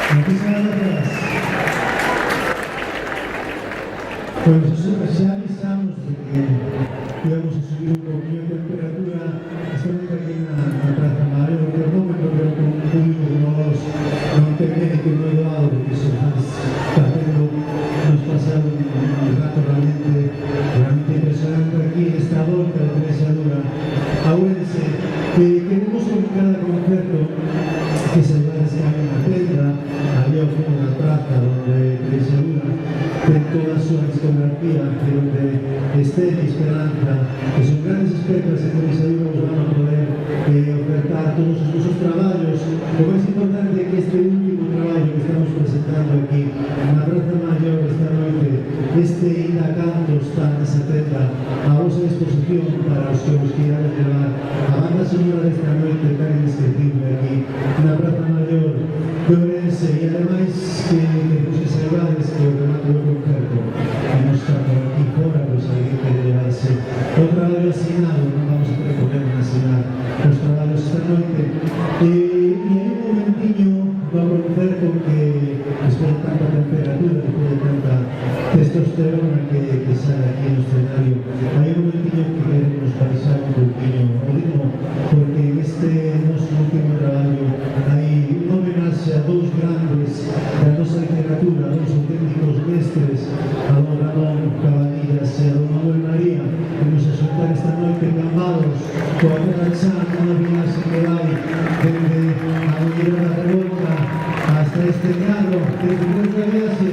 Muchísimas gracias. Pues ya avisamos de que íbamos a subir un poquillo de temperatura. Estamos aquí en la Plaza Mayor, un termómetro, pero con un público que no entende que no he dado, porque se está haciendo, nos pasa un rato realmente impresionante aquí en esta volta de Teresa Dura, Ourense, que queremos en cada concierto que se va a estar en la tenda, había una plaza donde Teresa Dura, con toda su discografía, que donde esté mi esperanza, que son grandes espectros de Teresa Dura, nos van a poder ofertar todos sus trabajos. Lo más importante es que este último trabajo que estamos presentando aquí en la Plaza Mayor esta noche, este Ida Cantos tan de 70, a vosa disposición para os que os quieran llevar a banda sonora desta noite tan indescriptible aquí na Plaza Mayor de Ourense, e ademais que vos saibades que o remate do concerto que non está por aquí fora, pois alguén que llevarse o traballo asignado, non vamos a proponer asignar os traballos esta noite, e hai un momentiño do concerto que testosterona que sale aquí en el escenario. Hay un momentillo que queremos baixar un pouquinho o ritmo, porque en este noso último traballo hai un homenaxe a dous grandes da nosa literatura, dous auténticos mestres, a don Ramón Cabanillas e a don Manuel María, que nos a xuntar esta noite cambados coa Vera Chan, unha viaxe que vai dende a Doñera da Revolta hasta este carro, desde esta viaxe.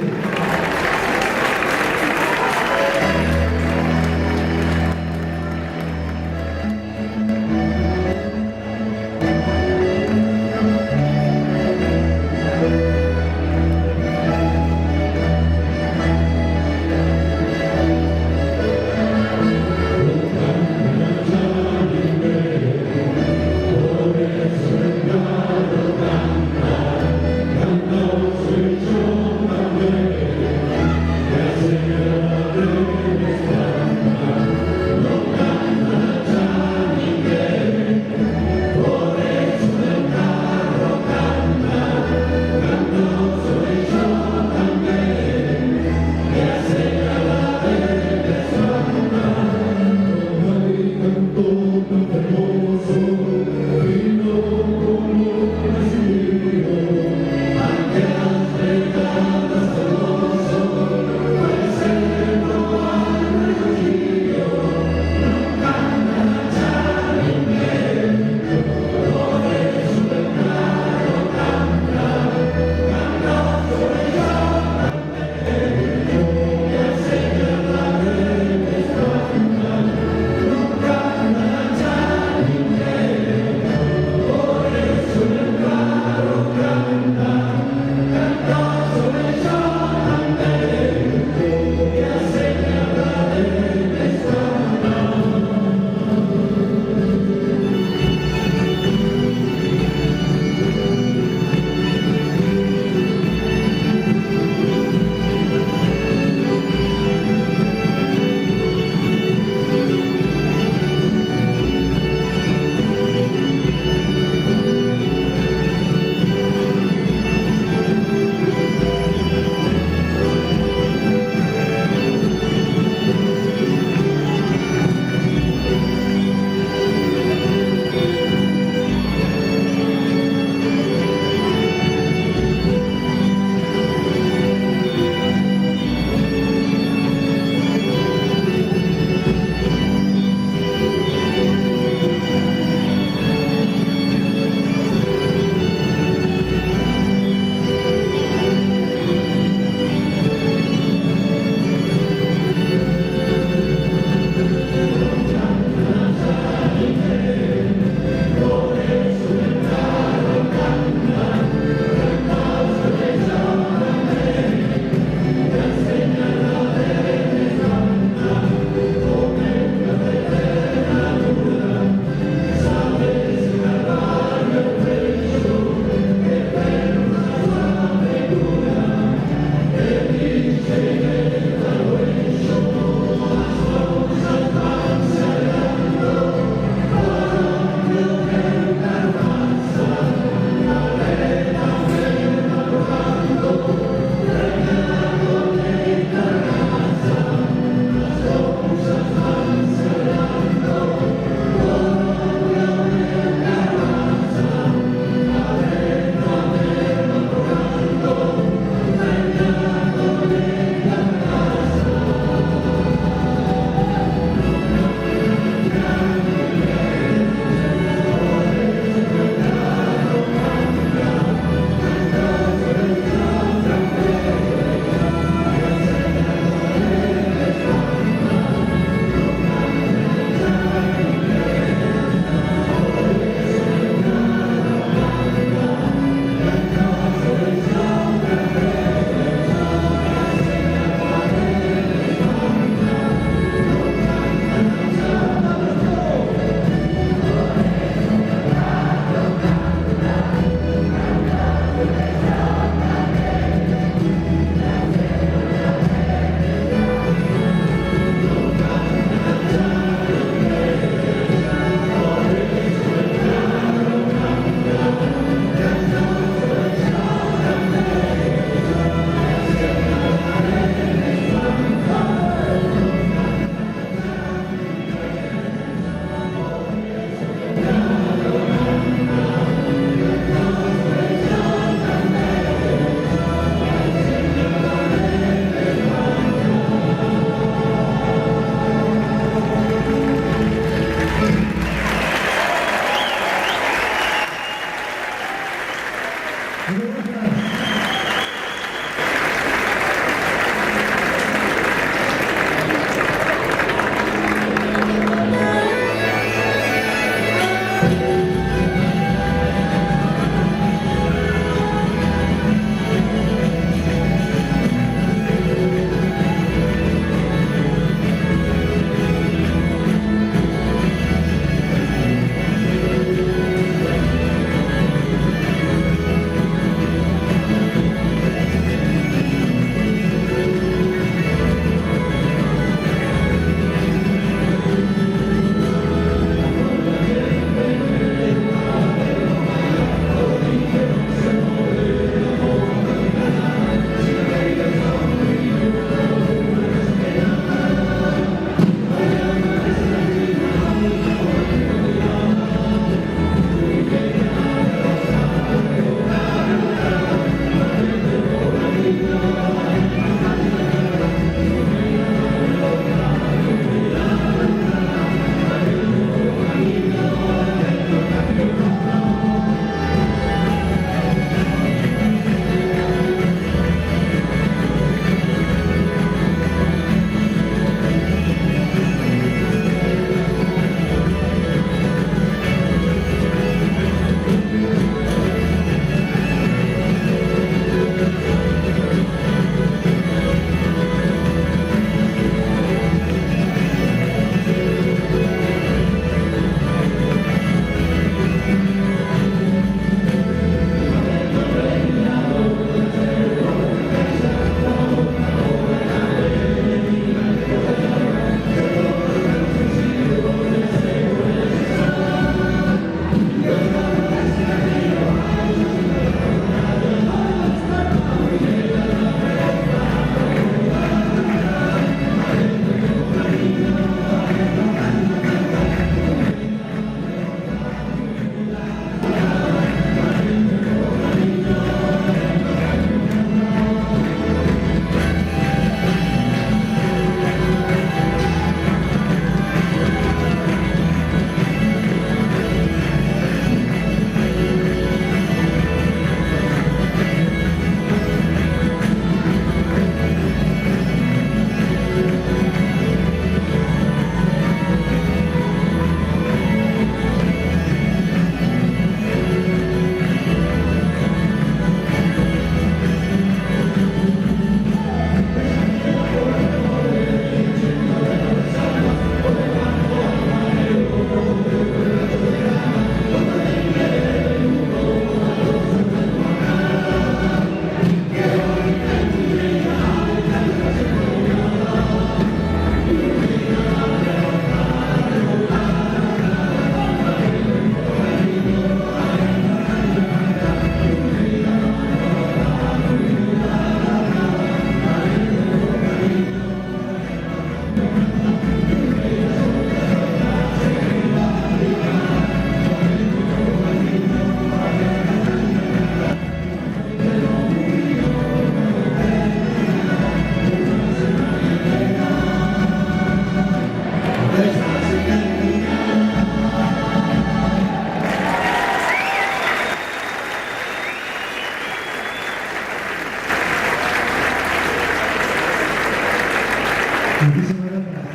Muchísimas gracias.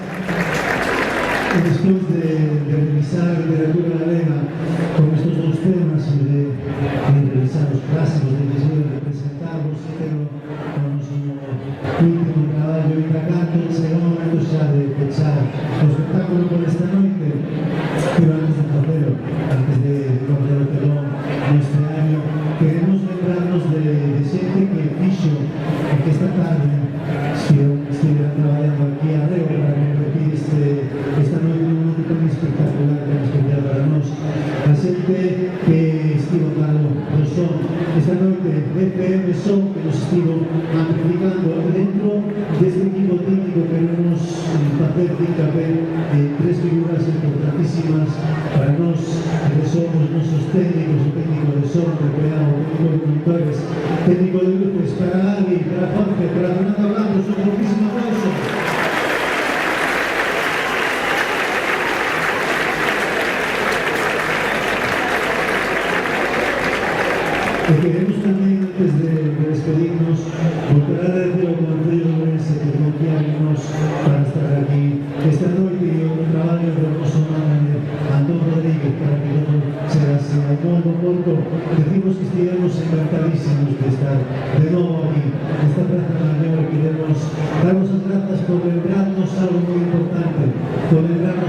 Después de revisar literatura galega con estos dos temas y de revisar los clásicos de Lisboa, de presentarlos, pero con nuestro último traballo intracanto, chega o momento xa de pechar o espectáculo por esta noite, pero antes de facelo, antes de correr o telón neste año, queremos lembrarnos de xente que fixo que esta tarde estivera traballando aquí arreo para competir esta noite unha noite tan espectacular que nos especial para nós. A xente que estivo cargo do son esta noite, FM Son, que nos estivo amplificando dentro deste equipo técnico. Queremos facer hincapié en tres figuras importantísimas para nós, que son os nosos técnicos, o técnico de son, o técnico de monitores, técnico de luces, para Ali, para Jorge, para Fernando Blanco, un fortísimo aplauso. Y queremos también, antes de despedirnos, volver a agradecer ao Concello de Ourense que confiamos para estar aquí esta noite e o traballo do noso manager Antón Rodríguez para que todo chegase ao modo corto. Decimos que estivemos encantadísimos de estar de novo aquí nesta Praza Maior e queremos darnos as grazas por lembrarnos algo moi importante, por lembrarnos